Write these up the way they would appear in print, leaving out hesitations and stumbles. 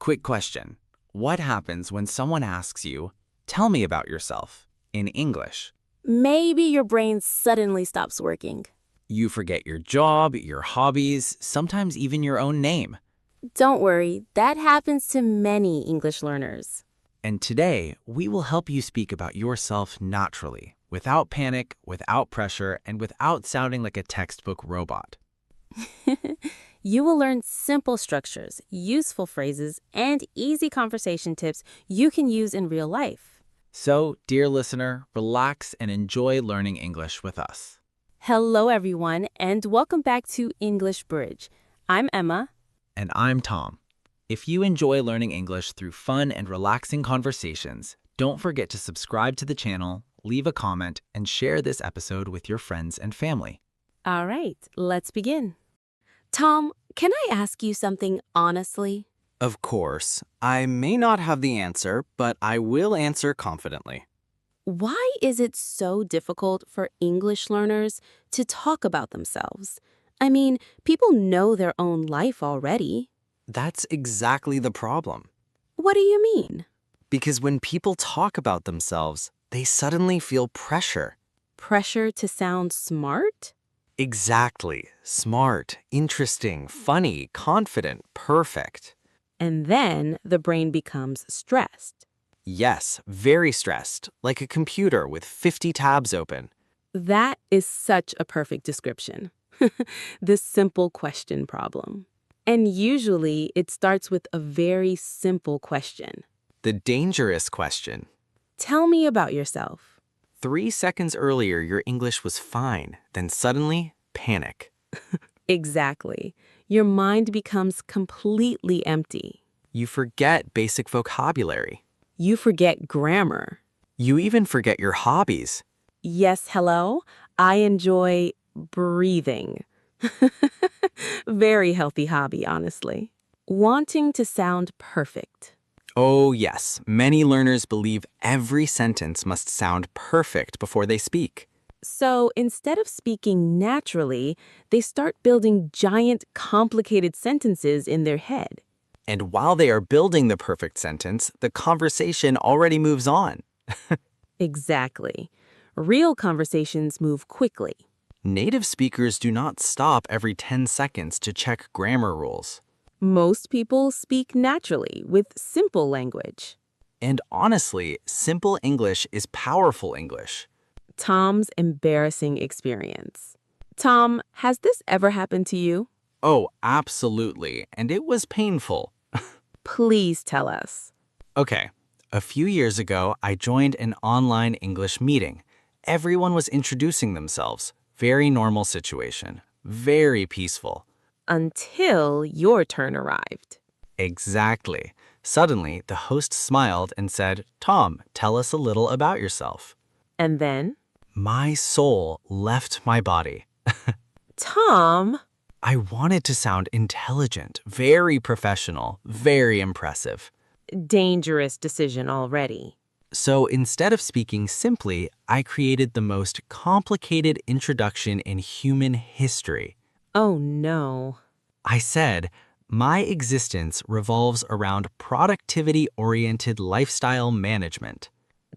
Quick question. What happens when someone asks you, "Tell me about yourself," in English? Maybe your brain suddenly stops working. You forget your job, your hobbies, sometimes even your own name. Don't worry, that happens to many English learners. And today, we will help you speak about yourself naturally, without panic, without pressure, and without sounding like a textbook robot. You will learn simple structures, useful phrases, and easy conversation tips you can use in real life. So, dear listener, relax and enjoy learning English with us. Hello, everyone, and welcome back to English Bridge. I'm Emma. And I'm Tom. If you enjoy learning English through fun and relaxing conversations, don't forget to subscribe to the channel, leave a comment, and share this episode with your friends and family. All right, let's begin. Tom, can I ask you something honestly? Of course. I may not have the answer, but I will answer confidently. Why is it so difficult for English learners to talk about themselves? I mean, people know their own life already. That's exactly the problem. What do you mean? Because when people talk about themselves, they suddenly feel pressure. Pressure to sound smart? Exactly. Smart, interesting, funny, confident, perfect. And then the brain becomes stressed. Yes, very stressed, like a computer with 50 tabs open. That is such a perfect description. This simple question problem. And usually it starts with a very simple question. The dangerous question. Tell me about yourself. 3 seconds earlier, your English was fine. Then suddenly, panic. Exactly. Your mind becomes completely empty. You forget basic vocabulary. You forget grammar. You even forget your hobbies. Yes, hello. I enjoy breathing. Very healthy hobby, honestly. Wanting to sound perfect. Oh, yes. Many learners believe every sentence must sound perfect before they speak. So instead of speaking naturally, they start building giant, complicated sentences in their head. And while they are building the perfect sentence, the conversation already moves on. Exactly. Real conversations move quickly. Native speakers do not stop every 10 seconds to check grammar rules. Most people speak naturally with simple language. And honestly, simple English is powerful English. Tom's embarrassing experience. Tom, has this ever happened to you? Oh, absolutely. And it was painful. Please tell us. Okay, a few years ago, I joined an online English meeting. Everyone was introducing themselves. Very normal situation. Very peaceful. Until your turn arrived. Exactly. Suddenly, the host smiled and said, "Tom, tell us a little about yourself." And then? My soul left my body. Tom! I wanted to sound intelligent, very professional, very impressive. Dangerous decision already. So instead of speaking simply, I created the most complicated introduction in human history. Oh no. I said, my existence revolves around productivity-oriented lifestyle management.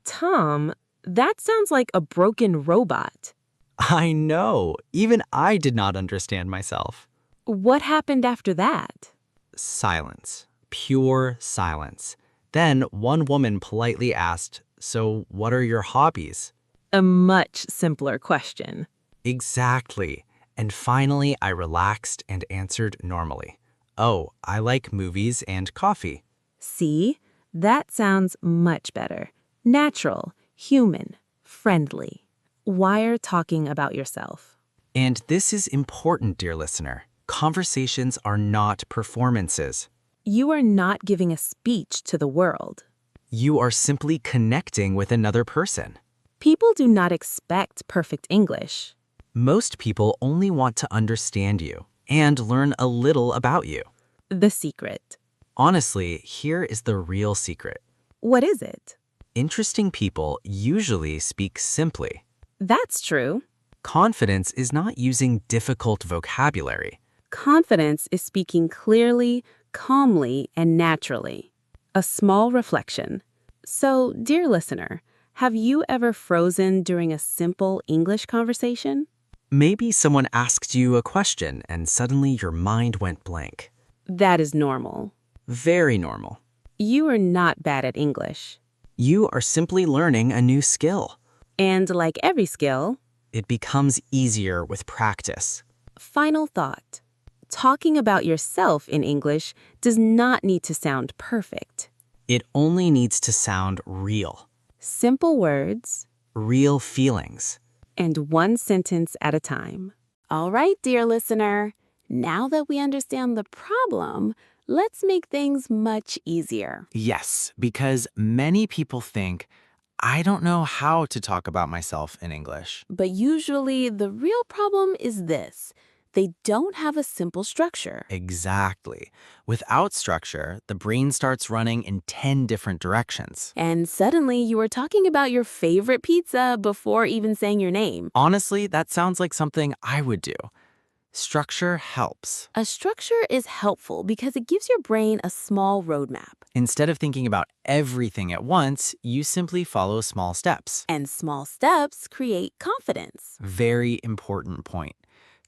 Tom, that sounds like a broken robot. I know. Even I did not understand myself. What happened after that? Silence. Pure silence. Then one woman politely asked, "So what are your hobbies?" A much simpler question. Exactly. And finally, I relaxed and answered normally. "Oh, I like movies and coffee." See? That sounds much better. Natural, human, friendly. Why are talking about yourself? And this is important, dear listener. Conversations are not performances. You are not giving a speech to the world. You are simply connecting with another person. People do not expect perfect English. Most people only want to understand you and learn a little about you. The secret. Honestly, here is the real secret. What is it? Interesting people usually speak simply. That's true. Confidence is not using difficult vocabulary. Confidence is speaking clearly, calmly and naturally. A small reflection. So, dear listener, have you ever frozen during a simple English conversation? Maybe someone asked you a question and suddenly your mind went blank. That is normal. Very normal. You are not bad at English. You are simply learning a new skill. And like every skill, It becomes easier with practice. final thought. Talking about yourself in English does not need to sound perfect. It only needs to sound real. Simple words, Real feelings. and one sentence at a time. All right, dear listener, now that we understand the problem, let's make things much easier. Yes, because many people think, I don't know how to talk about myself in English. But usually the real problem is this. They don't have a simple structure. Exactly. Without structure, the brain starts running in 10 different directions. And suddenly you are talking about your favorite pizza before even saying your name. Honestly, that sounds like something I would do. Structure helps. A structure is helpful because it gives your brain a small roadmap. Instead of thinking about everything at once, you simply follow small steps. And small steps create confidence. Very important point.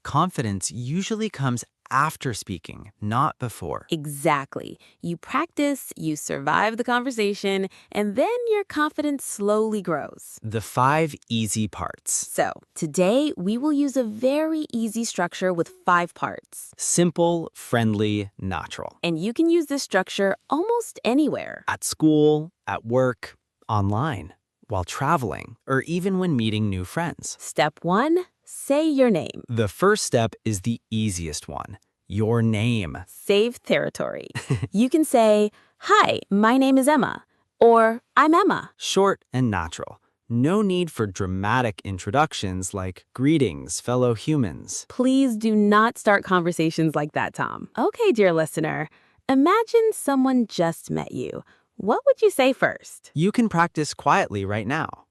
Confidence usually comes after speaking, not before. Exactly. You practice, you survive the conversation, and then your confidence slowly grows. The 5 easy parts. So, today we will use a very easy structure with 5 parts. Simple, friendly, natural. And you can use this structure almost anywhere. At school, at work, online, while traveling, or even when meeting new friends. Step 1, say your name. The first step is the easiest one. Your name. Save territory. You can say, "Hi, my name is Emma," or "I'm Emma." Short and natural. No need for dramatic introductions like greetings, fellow humans. Please do not start conversations like that, Tom. Okay, dear listener, imagine someone just met you. What would you say first? You can practice quietly right now.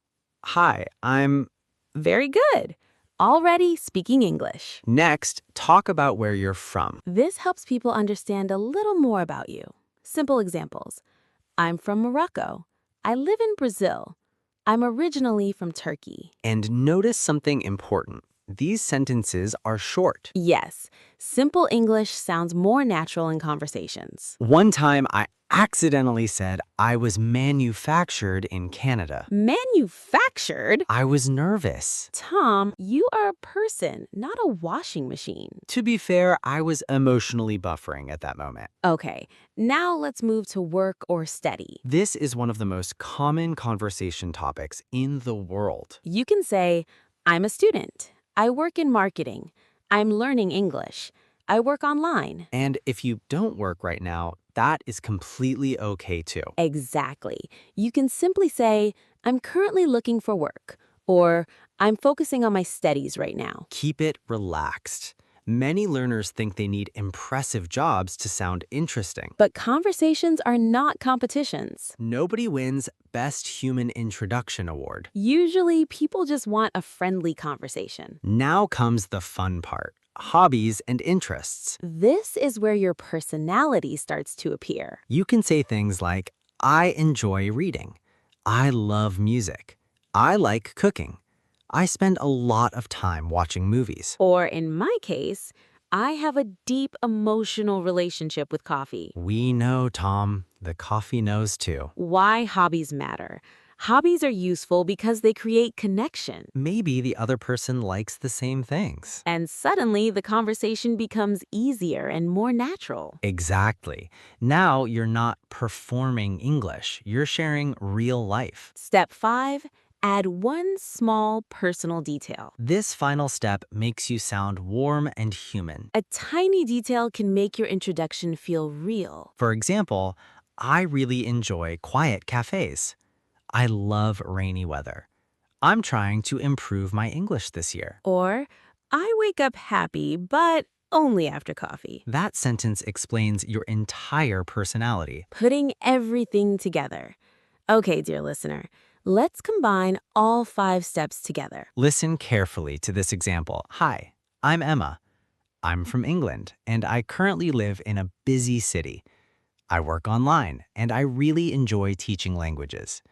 Hi, I'm... Very good. Already speaking English. Next, talk about where you're from. This helps people understand a little more about you. Simple examples. I'm from Morocco. I live in Brazil. I'm originally from Turkey. And notice something important. These sentences are short. Yes, simple English sounds more natural in conversations. One time, I accidentally said I was manufactured in Canada. Manufactured? I was nervous. Tom, you are a person, not a washing machine. To be fair, I was emotionally buffering at that moment. Okay, now let's move to work or study. This is one of the most common conversation topics in the world. You can say, I'm a student. I work in marketing. I'm learning English. I work online. And if you don't work right now, that is completely okay too. Exactly. You can simply say, I'm currently looking for work, or I'm focusing on my studies right now. Keep it relaxed. Many learners think they need impressive jobs to sound interesting. But conversations are not competitions. Nobody wins Best Human Introduction Award. Usually, people just want a friendly conversation. Now comes the fun part. Hobbies and interests. This is where your personality starts to appear. You can say things like, I enjoy reading. I love music. I like cooking. I spend a lot of time watching movies. Or in my case, I have a deep emotional relationship with coffee. We know, Tom. The coffee knows too. Why hobbies matter. Hobbies are useful because they create connection. Maybe the other person likes the same things. And suddenly, the conversation becomes easier and more natural. Exactly. Now you're not performing English. You're sharing real life. Step 5, add one small personal detail. This final step makes you sound warm and human. A tiny detail can make your introduction feel real. For example, I really enjoy quiet cafes. I love rainy weather. I'm trying to improve my English this year. Or, I wake up happy, but only after coffee. That sentence explains your entire personality. Putting everything together. Okay, dear listener, let's combine all 5 steps together. Listen carefully to this example. Hi, I'm Emma. I'm from England, and I currently live in a busy city. I work online, and I really enjoy teaching languages.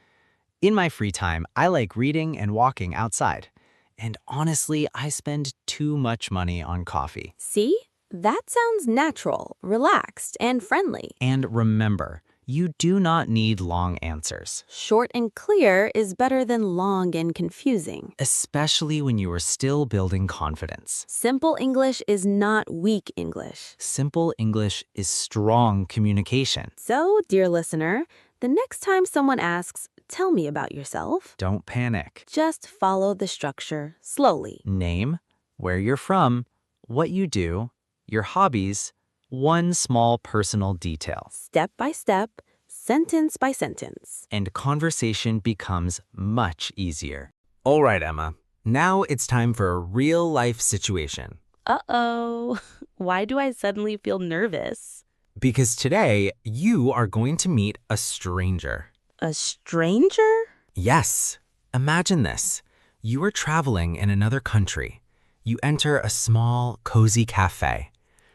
In my free time, I like reading and walking outside. And honestly, I spend too much money on coffee. See? That sounds natural, relaxed, and friendly. And remember, you do not need long answers, Short and clear is better than long and confusing. especially when you are still building confidence. Simple English is not weak English. Simple English is strong communication. So, dear listener, the next time someone asks, "Tell me about yourself," Don't panic. just follow the structure slowly. Name, where you're from, what you do, your hobbies, one small personal detail. Step by step, sentence by sentence. And conversation becomes much easier. All right, Emma. Now it's time for a real-life situation. Uh-oh. Why do I suddenly feel nervous? Because today, you are going to meet a stranger. A stranger? Yes. Imagine this. You are traveling in another country. You enter a small, cozy cafe.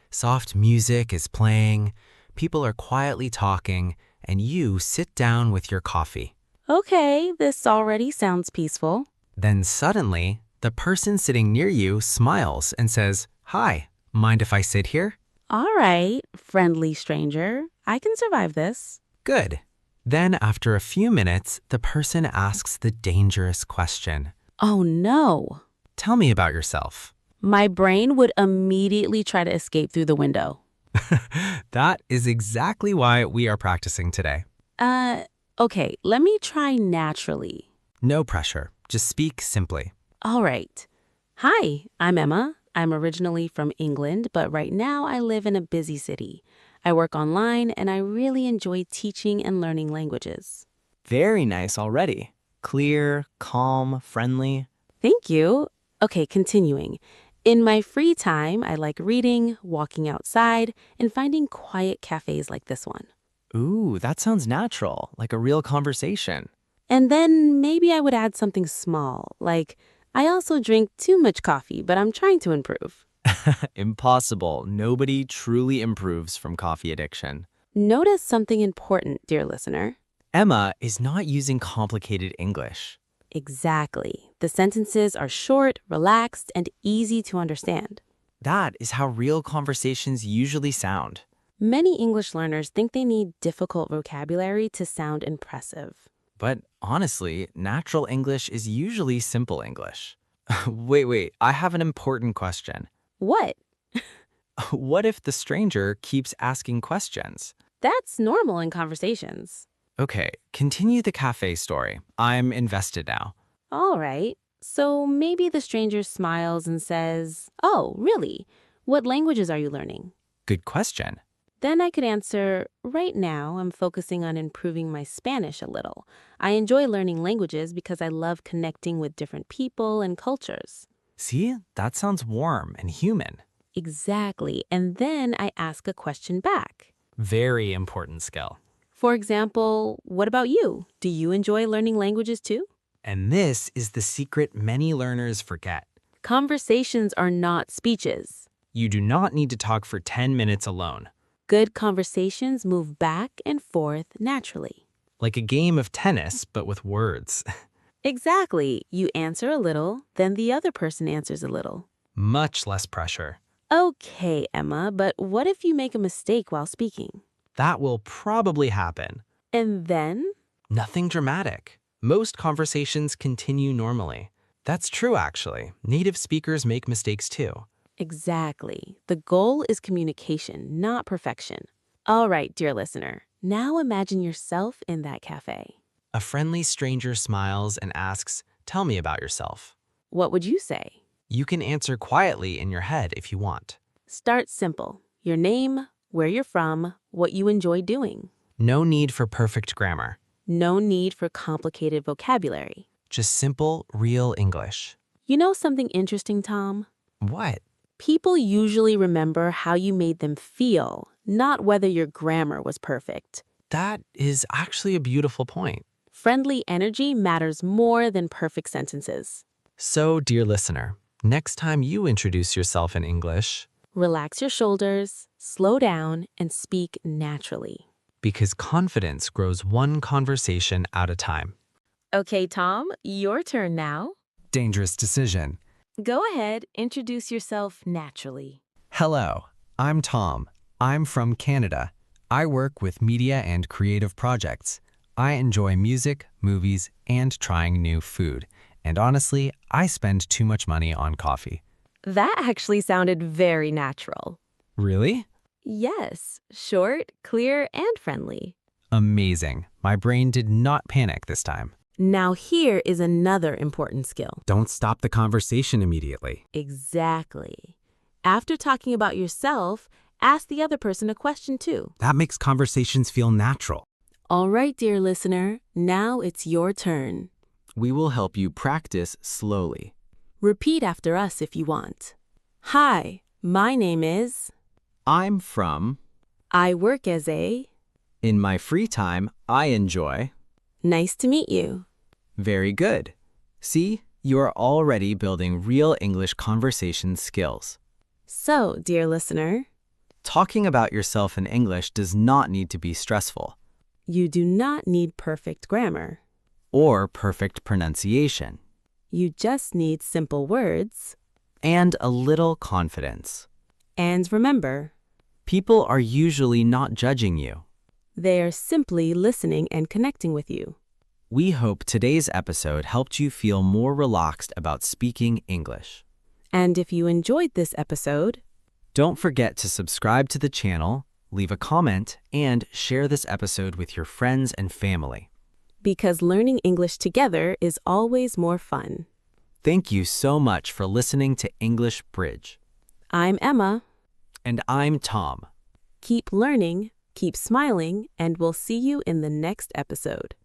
Soft music is playing, people are quietly talking, and you sit down with your coffee. Okay, this already sounds peaceful. Then suddenly, the person sitting near you smiles and says, "Hi, mind if I sit here?" All right, friendly stranger. I can survive this. Good. Then after a few minutes, the person asks the dangerous question. Oh no. Tell me about yourself. My brain would immediately try to escape through the window. That is exactly why we are practicing today. Okay, let me try naturally. No pressure. Just speak simply. All right. Hi, I'm Emma. I'm originally from England, but right now I live in a busy city. I work online and I really enjoy teaching and learning languages. Very nice already. Clear, calm, friendly. Thank you. Okay, continuing. In my free time, I like reading, walking outside, and finding quiet cafes like this one. Ooh, that sounds natural, like a real conversation. And then maybe I would add something small, like I also drink too much coffee, but I'm trying to improve. Impossible. Nobody truly improves from coffee addiction. Notice something important, dear listener. Emma is not using complicated English. Exactly. The sentences are short, relaxed, and easy to understand. That is how real conversations usually sound. Many English learners think they need difficult vocabulary to sound impressive. But honestly, natural English is usually simple English. Wait, I have an important question. What? What if the stranger keeps asking questions? That's normal in conversations. Okay, continue the cafe story. I'm invested now. All right. So maybe the stranger smiles and says, "Oh, really? What languages are you learning?" Good question. Then I could answer, "Right now, I'm focusing on improving my Spanish a little. I enjoy learning languages because I love connecting with different people and cultures." See, that sounds warm and human. Exactly. And then I ask a question back. Very important skill. For example, what about you? Do you enjoy learning languages too? And this is the secret many learners forget. Conversations are not speeches. You do not need to talk for 10 minutes alone. Good conversations move back and forth naturally. Like a game of tennis, but with words. Exactly. You answer a little, then the other person answers a little. Much less pressure. Okay, Emma, but what if you make a mistake while speaking? That will probably happen. And then? Nothing dramatic. Most conversations continue normally. That's true, actually. Native speakers make mistakes too. Exactly. The goal is communication, not perfection. All right, dear listener, now imagine yourself in that cafe. A friendly stranger smiles and asks, "Tell me about yourself." What would you say? You can answer quietly in your head if you want. Start simple. Your name, where you're from, what you enjoy doing. No need for perfect grammar. No need for complicated vocabulary. Just simple, real English. You know something interesting, Tom? What? People usually remember how you made them feel, not whether your grammar was perfect. That is actually a beautiful point. Friendly energy matters more than perfect sentences. So, dear listener, next time you introduce yourself in English, Relax your shoulders, slow down, and speak naturally. Because confidence grows one conversation at a time. Okay, Tom, your turn now. Dangerous decision. Go ahead, introduce yourself naturally. Hello, I'm Tom. I'm from Canada. I work with media and creative projects. I enjoy music, movies, and trying new food. And honestly, I spend too much money on coffee. That actually sounded very natural. Really? Yes, short, clear, and friendly. Amazing. My brain did not panic this time. Now here is another important skill. Don't stop the conversation immediately. Exactly. After talking about yourself, ask the other person a question too. That makes conversations feel natural. All right, dear listener, now it's your turn. We will help you practice slowly. Repeat after us if you want. Hi, my name is. I'm from. I work as a. In my free time, I enjoy. Nice to meet you. Very good. See, you are already building real English conversation skills. So, dear listener, Talking about yourself in English does not need to be stressful you do not need perfect grammar. or perfect pronunciation, You just need simple words. and a little confidence. And remember, People are usually not judging you. they are simply listening and connecting with you. We hope today's episode helped you feel more relaxed about speaking English. And if you enjoyed this episode, Don't forget to subscribe to the channel, leave a comment, and share this episode with your friends and family. because learning English together is always more fun. Thank you so much for listening to English Bridge. I'm Emma. And I'm Tom. Keep learning, keep smiling, and we'll see you in the next episode.